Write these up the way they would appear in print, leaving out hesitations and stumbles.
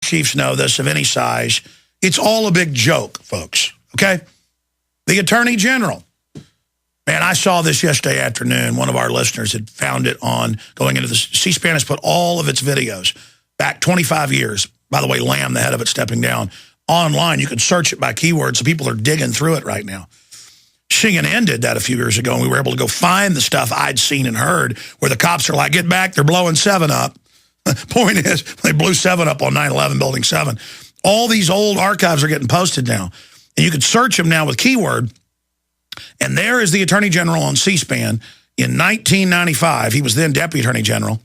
chiefs know this, of any size. It's all a big joke, folks, okay? The Attorney General. Man, I saw this yesterday afternoon. One of our listeners had found it on going into the C-SPAN has put all of its videos back 25 years. By the way, Lamb, the head of it, stepping down. Online, you can search it by keywords, so people are digging through it right now. CNN did that a few years ago, and we were able to go find the stuff I'd seen and heard where the cops are like, get back, they're blowing 7 up. Point is, they blew 7 up on 9/11, Building 7. All these old archives are getting posted now. And you can search them now with keyword. And there is the Attorney General on C-SPAN in 1995. He was then Deputy Attorney General.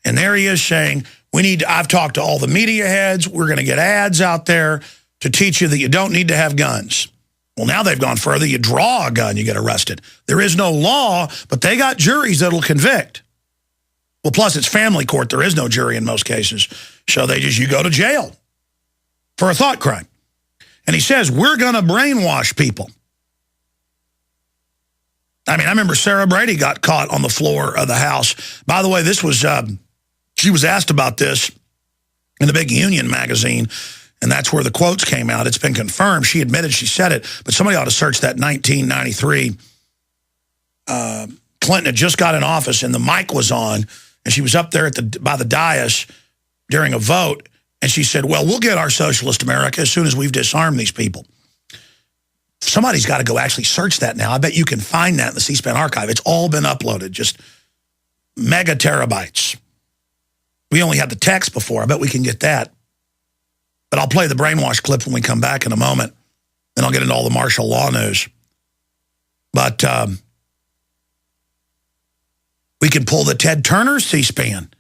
And there he is saying, I've talked to all the media heads. We're going to get ads out there to teach you that you don't need to have guns. Well, now they've gone further. You draw a gun, you get arrested. There is no law, but they got juries that'll convict. Well, plus it's family court. There is no jury in most cases. So you go to jail for a thought crime. And he says, we're going to brainwash people. I mean, I remember Sarah Brady got caught on the floor of the House. By the way, this was, she was asked about this in the big Union magazine, and that's where the quotes came out. It's been confirmed. She admitted she said it, but somebody ought to search that 1993. Clinton had just got in office, and the mic was on, and she was up there by the dais during a vote, and she said, well, we'll get our socialist America as soon as we've disarmed these people. Somebody's got to go actually search that now. I bet you can find that in the C-SPAN archive. It's all been uploaded, just mega terabytes. We only had the text before. I bet we can get that. But I'll play the brainwash clip when we come back in a moment. Then I'll get into all the martial law news. But we can pull the Ted Turner C-SPAN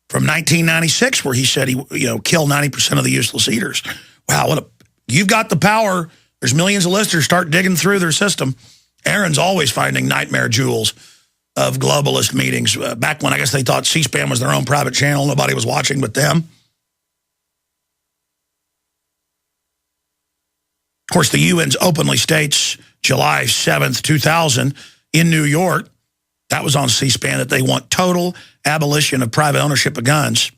from 1996, where he said he killed 90% of the useless eaters. Wow, you've got the power. There's millions of listeners. Start digging through their system. Aaron's always finding nightmare jewels of globalist meetings. Back when I guess they thought C-SPAN was their own private channel. Nobody was watching but them. Of course, the UN openly states July 7th, 2000 in New York, that was on C-SPAN, that they want total abolition of private ownership of guns.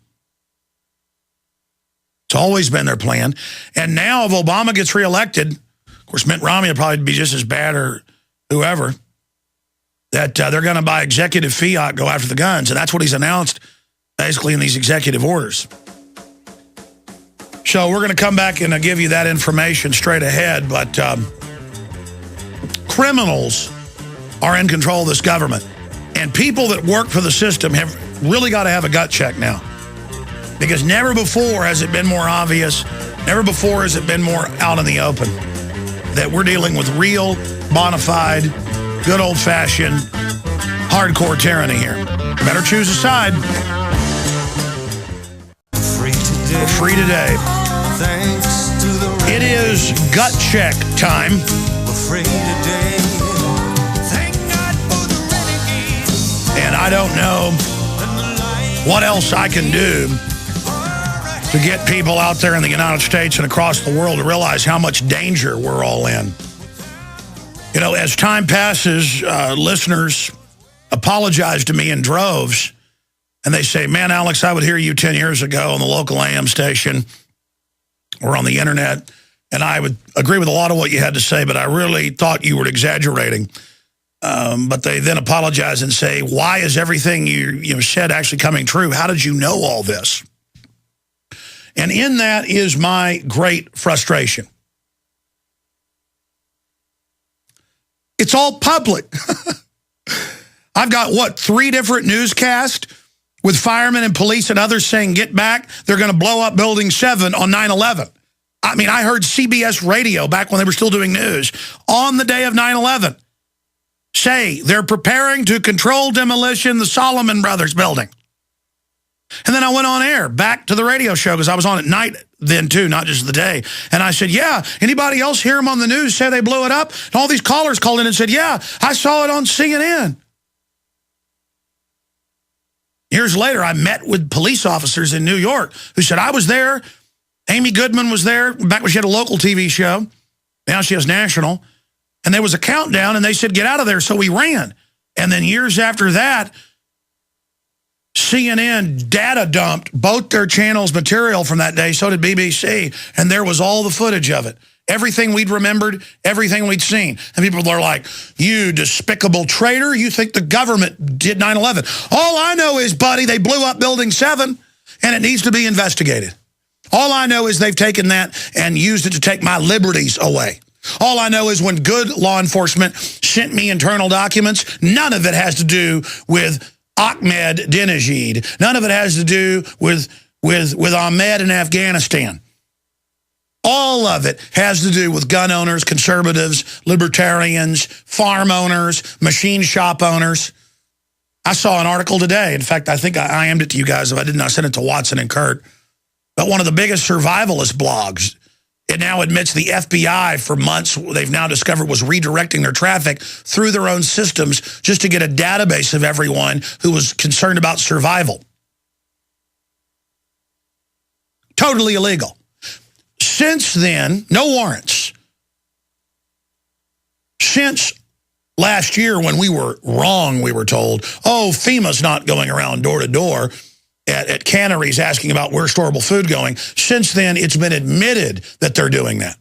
It's always been their plan. And now if Obama gets reelected, of course, Mitt Romney will probably be just as bad, or whoever, that they're going to, by executive fiat, go after the guns. And that's what he's announced, basically, in these executive orders. So we're going to come back and give you that information straight ahead. But criminals are in control of this government. And people that work for the system have really got to have a gut check now. Because never before has it been more obvious, never before has it been more out in the open, that we're dealing with real, bona fide, good old-fashioned, hardcore tyranny here. Better choose a side. We're free today. It is gut check time. And I don't know what else I can do to get people out there in the United States and across the world to realize how much danger we're all in. You know, as time passes, listeners apologize to me in droves, and they say, man, Alex, I would hear you 10 years ago on the local AM station or on the internet, and I would agree with a lot of what you had to say, but I really thought you were exaggerating. But they then apologize and say, why is everything you said actually coming true? How did you know all this? And in that is my great frustration. It's all public. I've got, 3 different newscasts with firemen and police and others saying, get back, they're going to blow up Building 7 on 9/11. I mean, I heard CBS radio back when they were still doing news on the day of 9/11 say they're preparing to control demolition the Solomon Brothers building. And then I went on air back to the radio show because I was on at night then too, not just the day. And I said, yeah, anybody else hear them on the news say they blew it up? And all these callers called in and said, yeah, I saw it on CNN. Years later, I met with police officers in New York who said, I was there. Amy Goodman was there back when she had a local TV show. Now she has national. And there was a countdown, and they said, get out of there. So we ran. And then years after that, CNN data dumped both their channels' material from that day, so did BBC, and there was all the footage of it. Everything we'd remembered, everything we'd seen. And people are like, you despicable traitor, you think the government did 9/11. All I know is, buddy, they blew up Building 7, and it needs to be investigated. All I know is they've taken that and used it to take my liberties away. All I know is when good law enforcement sent me internal documents, none of it has to do with Ahmed Dinajid. None of it has to do with Ahmed in Afghanistan. All of it has to do with gun owners, conservatives, libertarians, farm owners, machine shop owners. I saw an article today. In fact, I think I IM'd it to you guys. If I didn't, I sent it to Watson and Kurt. But one of the biggest survivalist blogs, it now admits the FBI for months, they've now discovered, was redirecting their traffic through their own systems just to get a database of everyone who was concerned about survival. Totally illegal. Since then, no warrants. Since last year when we were wrong, we were told, oh, FEMA's not going around door to door at canneries asking about where's storable food going. Since then, it's been admitted that they're doing that.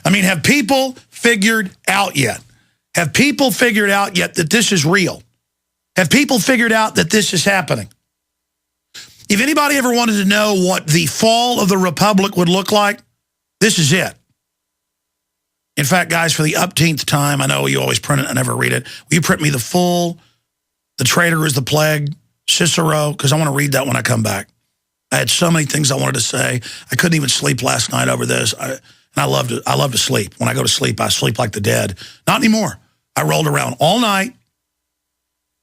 I mean, have people figured out yet? Have people figured out yet that this is real? Have people figured out that this is happening? If anybody ever wanted to know what the fall of the Republic would look like, this is it. In fact, guys, for the upteenth time, I know you always print it, I never read it. Will you print me the full, The Traitor is the Plague, Cicero, because I want to read that when I come back. I had so many things I wanted to say. I couldn't even sleep last night over this. I love to sleep. When I go to sleep, I sleep like the dead. Not anymore. I rolled around all night,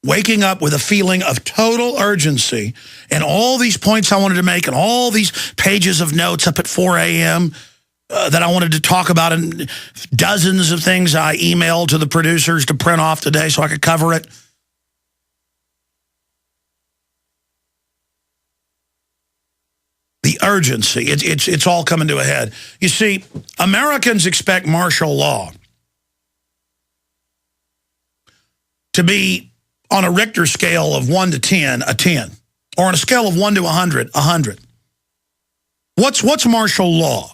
waking up with a feeling of total urgency, and all these points I wanted to make and all these pages of notes up at 4 a.m. That I wanted to talk about, and dozens of things I emailed to the producers to print off today so I could cover it. The urgency, it's all coming to a head. You see, Americans expect martial law to be on a Richter scale of 1 to 10, a 10. Or on a scale of 1 to 100, 100. What's martial law?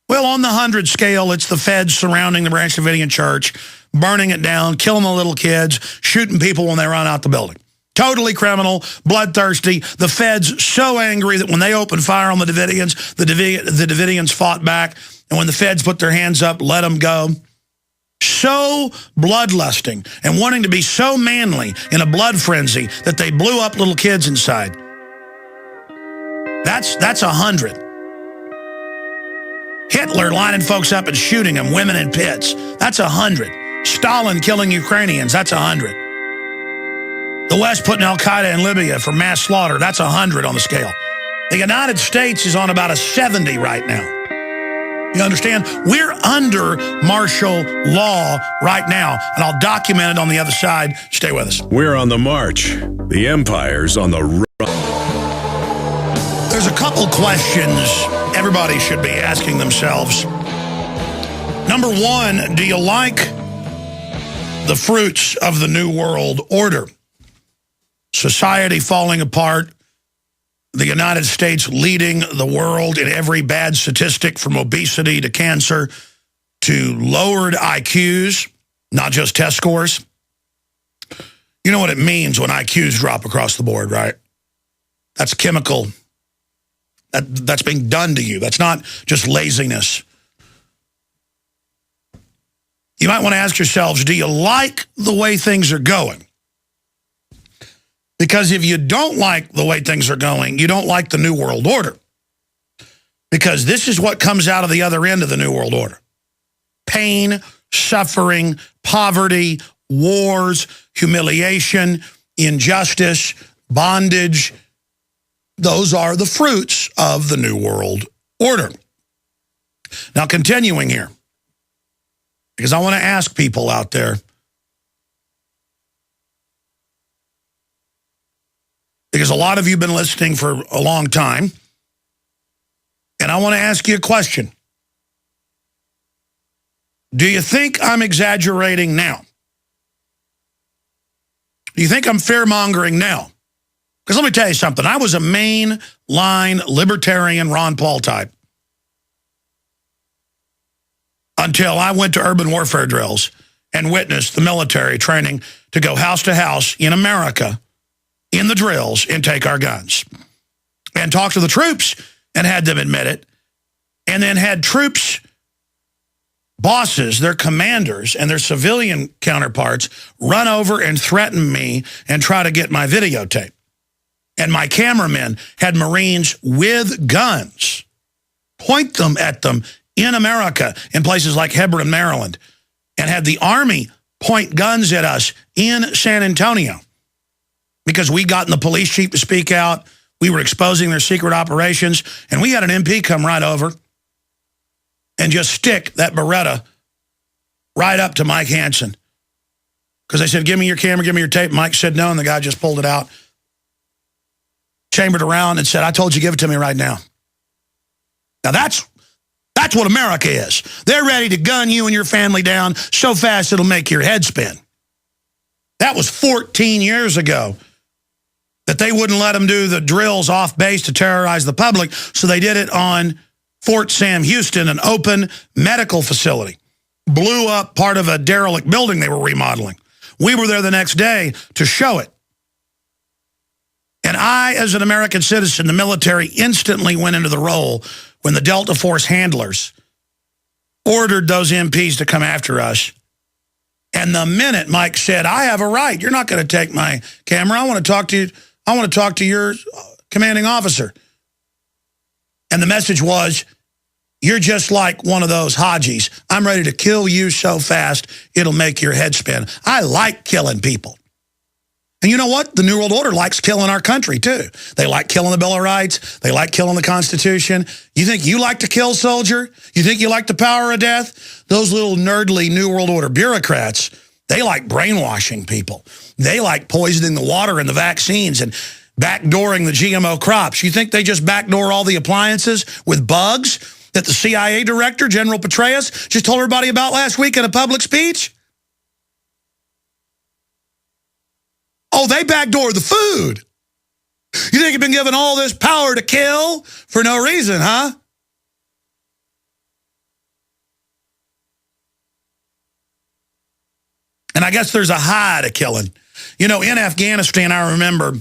Well, on the 100 scale, it's the feds surrounding the Branch Davidian church, burning it down, killing the little kids, shooting people when they run out the building. Totally criminal, bloodthirsty. The feds so angry that when they opened fire on the Davidians, the Davidians fought back. And when the feds put their hands up, let them go. So bloodlusting and wanting to be so manly in a blood frenzy that they blew up little kids inside. That's 100. Hitler lining folks up and shooting them, women in pits. That's 100. Stalin killing Ukrainians. That's 100. The West putting al-Qaeda in Libya for mass slaughter. That's 100 on the scale. The United States is on about a 70 right now. You understand? We're under martial law right now, and I'll document it on the other side. Stay with us. We're on the march. The empire's on the run. There's a couple questions everybody should be asking themselves. Number one, do you like the fruits of the New World Order? Society falling apart, the United States leading the world in every bad statistic from obesity to cancer to lowered IQs, not just test scores. You know what it means when IQs drop across the board, right? That's chemical. That's being done to you. That's not just laziness. You might want to ask yourselves, do you like the way things are going? Because if you don't like the way things are going, you don't like the New World Order. Because this is what comes out of the other end of the New World Order. Pain, suffering, poverty, wars, humiliation, injustice, bondage. Those are the fruits of the New World Order. Now, continuing here, because I want to ask people out there, because a lot of you have been listening for a long time, and I want to ask you a question. Do you think I'm exaggerating now? Do you think I'm fear-mongering now? Because let me tell you something. I was a mainline libertarian Ron Paul type until I went to urban warfare drills and witnessed the military training to go house to house in America in the drills and take our guns. And talk to the troops and had them admit it. And then had troops, bosses, their commanders, and their civilian counterparts run over and threaten me and try to get my videotape. And my cameramen had Marines with guns point them at them in America, in places like Hebron, Maryland, and had the Army point guns at us in San Antonio because we got the police chief to speak out. We were exposing their secret operations, and we had an MP come right over and just stick that Beretta right up to Mike Hansen. Because they said, give me your camera, give me your tape. Mike said no, and the guy just pulled it out, chambered around, and said, I told you, give it to me right now. Now that's what America is. They're ready to gun you and your family down so fast it'll make your head spin. That was 14 years ago that they wouldn't let them do the drills off base to terrorize the public, so they did it on Fort Sam Houston, an open medical facility. Blew up part of a derelict building they were remodeling. We were there the next day to show it. And I, as an American citizen, the military instantly went into the role when the Delta Force handlers ordered those MPs to come after us. And the minute Mike said, I have a right, you're not going to take my camera. I want to talk to you. I want to talk to your commanding officer. And the message was, you're just like one of those Hajis. I'm ready to kill you so fast, it'll make your head spin. I like killing people. And you know what? The New World Order likes killing our country, too. They like killing the Bill of Rights. They like killing the Constitution. You think you like to kill, soldier? You think you like the power of death? Those little nerdly New World Order bureaucrats, they like brainwashing people. They like poisoning the water and the vaccines and backdooring the GMO crops. You think they just backdoor all the appliances with bugs that the CIA director, General Petraeus, just told everybody about last week in a public speech? Oh, they backdoor the food. You think you've been given all this power to kill for no reason, huh? And I guess there's a high to killing. You know, in Afghanistan, I remember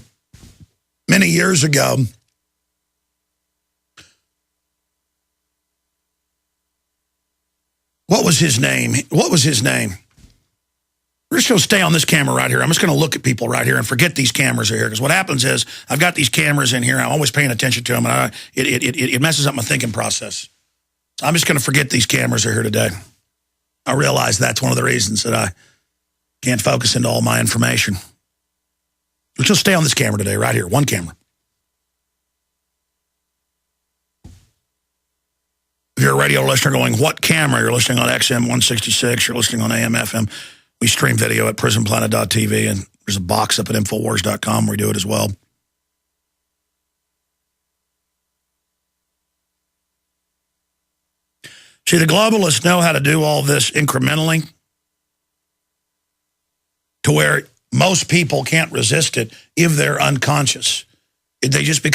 many years ago, what was his name? What was his name? We're just going to stay on this camera right here. I'm just going to look at people right here and forget these cameras are here. Because what happens is I've got these cameras in here. I'm always paying attention to them. And it messes up my thinking process. I'm just going to forget these cameras are here today. I realize that's one of the reasons that I can't focus into all my information. We'll just stay on this camera today, right here. One camera. If you're a radio listener going, what camera? You're listening on XM 166. You're listening on AM, FM. We stream video at Prisonplanet.tv, and there's a box up at Infowars.com where we do it as well. See, the globalists know how to do all this incrementally to where most people can't resist it if they're unconscious. They just become